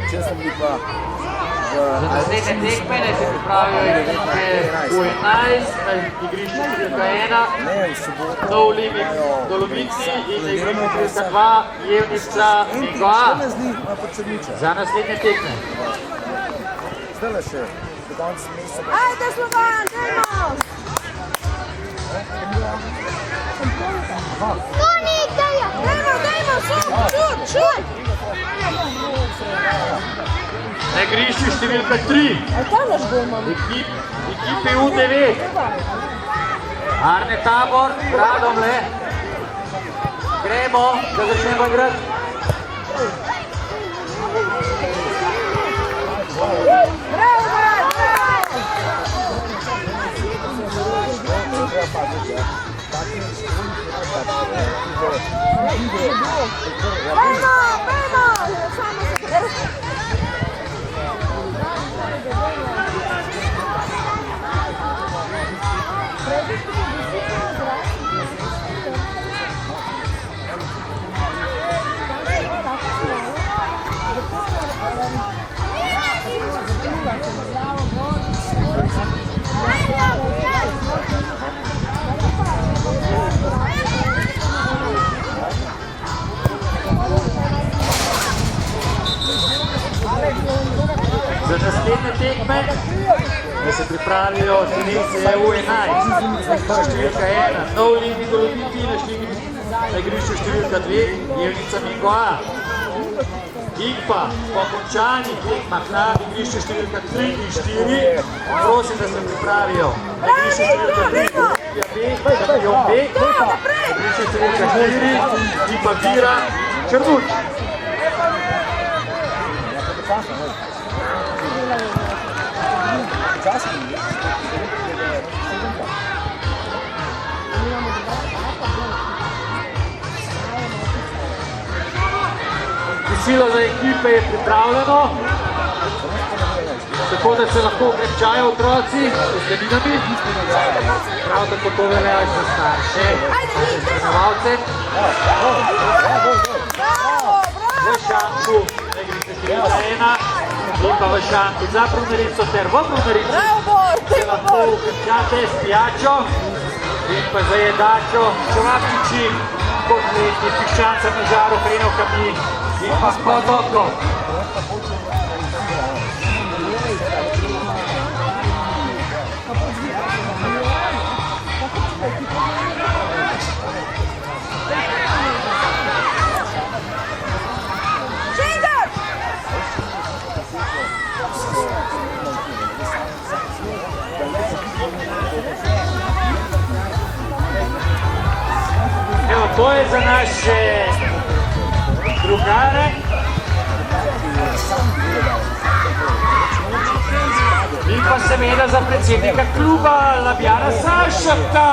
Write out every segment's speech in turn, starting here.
Če sem bil pa Za naslednje tekme naj se pripravijo ekipe U11 na igrišču številka 1, Nov Limit Dolomici in na igrišču številka 2 Jevnica Migua za naslednje tekme. zdaj še do konca meseca. Ajde Slovan, dajmo! Tonik, dajmo, šut! Na igrišču številka 3 A tam naš gol imamo? ekipe U9 Arne Tabor, Radomlje. Gremo, da začnemo igrati. Bravo, bravo! Za naslednje tekme, da se pripravijo selekcije U11, številka 1, Nov Limit Dolomici na igrišču številka 2, Jevnica Migua. In pa po končanih tekmah na igrišču številka 3 in 4, prosim, da se pripravijo na igrišču številka 3, šampion B, igrišču številka 4 in pa Vira Črnuč. Kosilo za ekipe je pripravljeno, tako da se lahko okrepčajo otroci s teninami. Prav tako to velja za starše, za spremljevalce. V šanku na igrišču številka 1 in pa v šanku za brunarico ter v brunarici se lahko okrepčate s pijačo in pa zajedačo, čevapčiči, kotleti, piščanca na žaru, hrenovkami in pa hot-dogom. Evo, to je za naše drugare. In pa seveda za predsednika kluba Labjana Sašaka.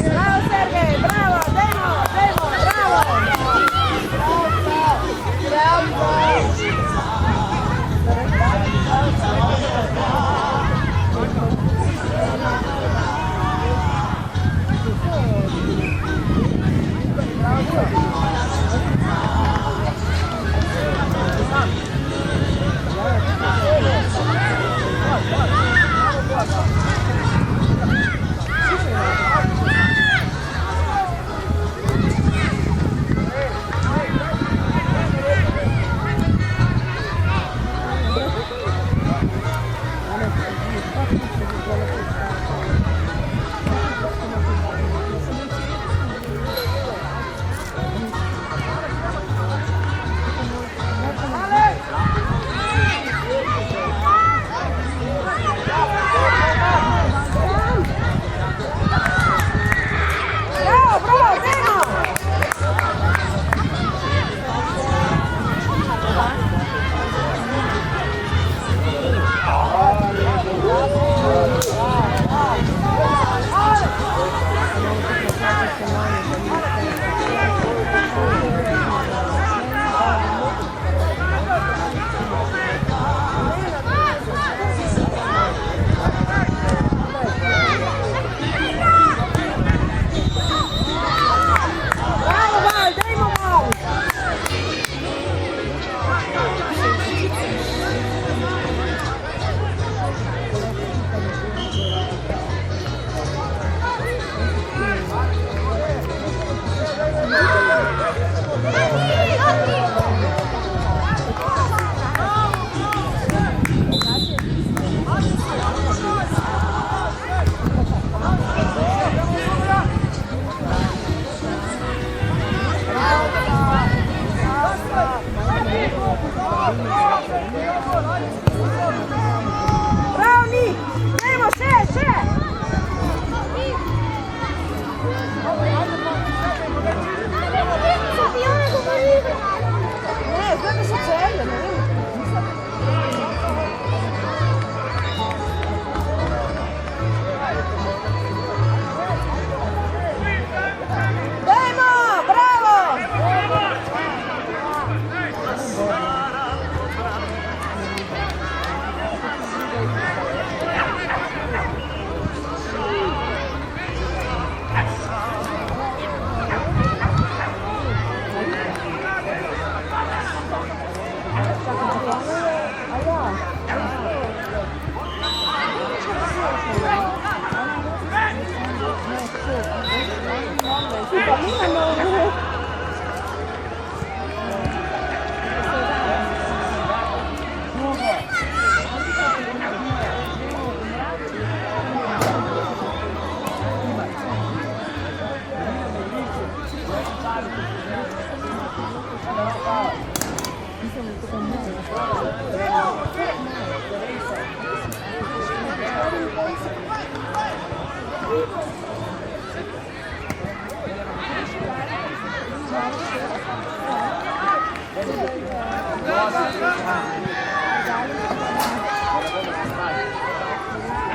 Bravo Sergej, bravo, dajmo, bravo!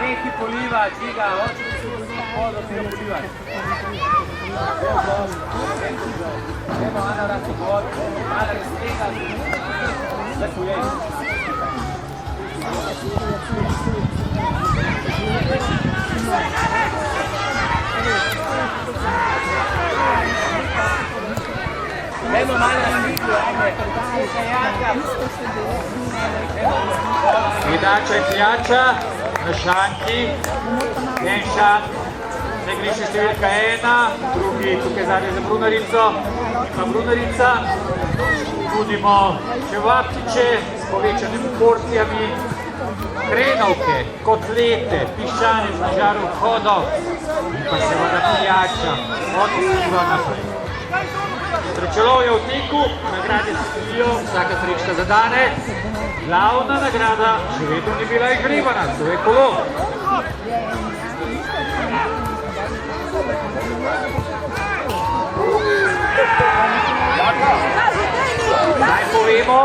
Neki poliva, žiga, hoče da se vodo se poliva. Evo Ana radi vodu, Ana je strega, da kuješ. Evo malo na vidu, ajde. Jedača in pijača na šanki. En šant na igrišču številka 1, drugi tukaj zadnji za Brunarico, pa Brunarica. Nudimo čevapčiče s povečanimi porcijami, hrenovke, kotlete, piščane z nažarom hodo in pa seveda pijača od piva naprej. Srečelov je v teku, nagrade se delijo, vsaka srečna za danes. Glavna nagrada še vedno ni bila izžrebana, to je kolo. Naj povemo,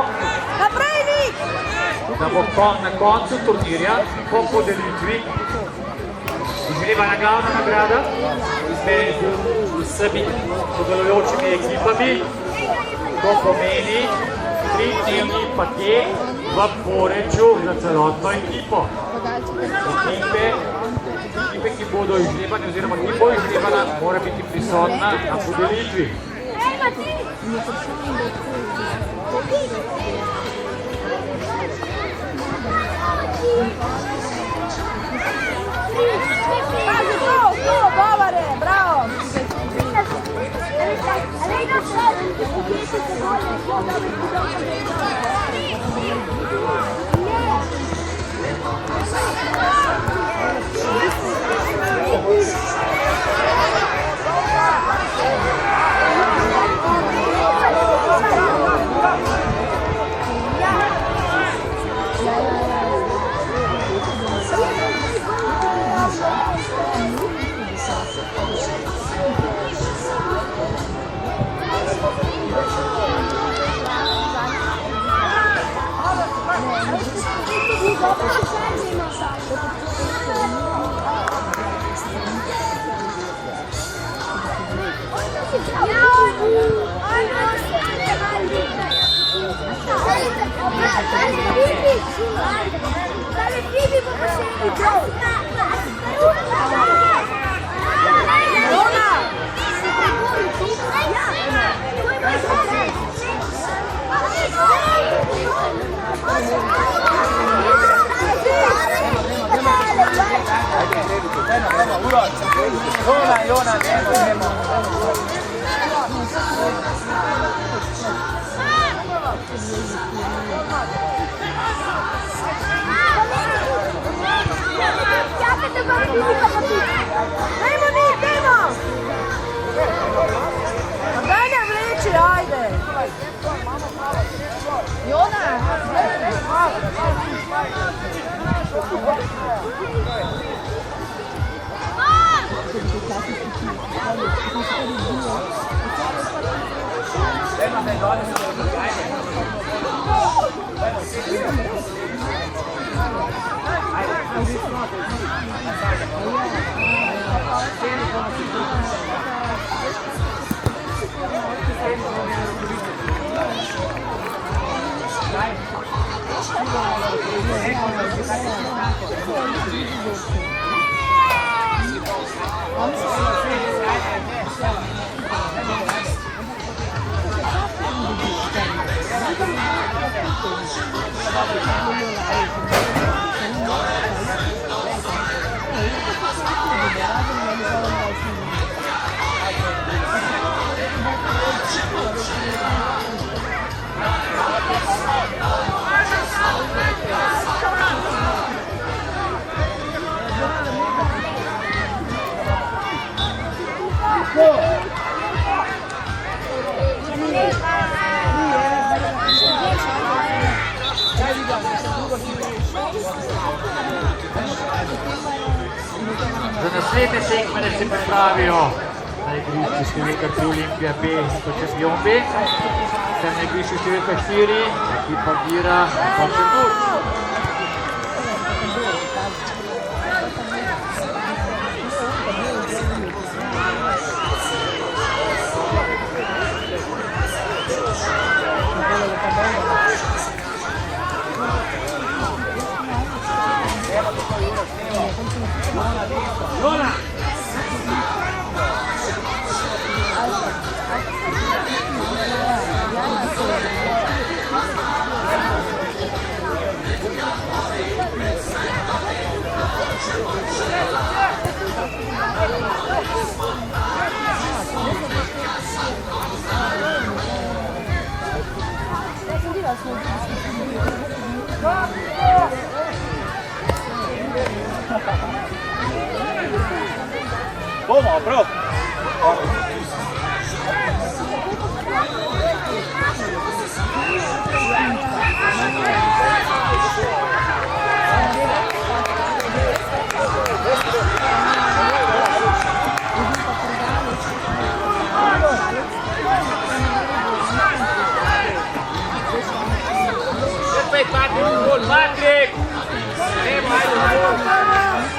Naprej, Nik! da bo na koncu turnirja, po podelitvi, izžrebana glavna nagrada med vsemi sodelujočimi ekipami. To pomeni 3-dnevni paket v Poreču za celotno ekipo. Ekipe, ki bodo izžrebane oziroma ki bo izžrebana, mora biti prisotna na podelitvi. Pazi, tu, Bovare, bravo! Jona, nemo. Dajmo, Nik, dajmo! Daj ne vleči, ajde! Jona! Za naslednje tekme se pripravijo na igrišču številka 3 Olimpija B kot šampion B, ter na igrišču številka 4 ekipa Gira kot Črnuč. Jona! Bomo, prav! 2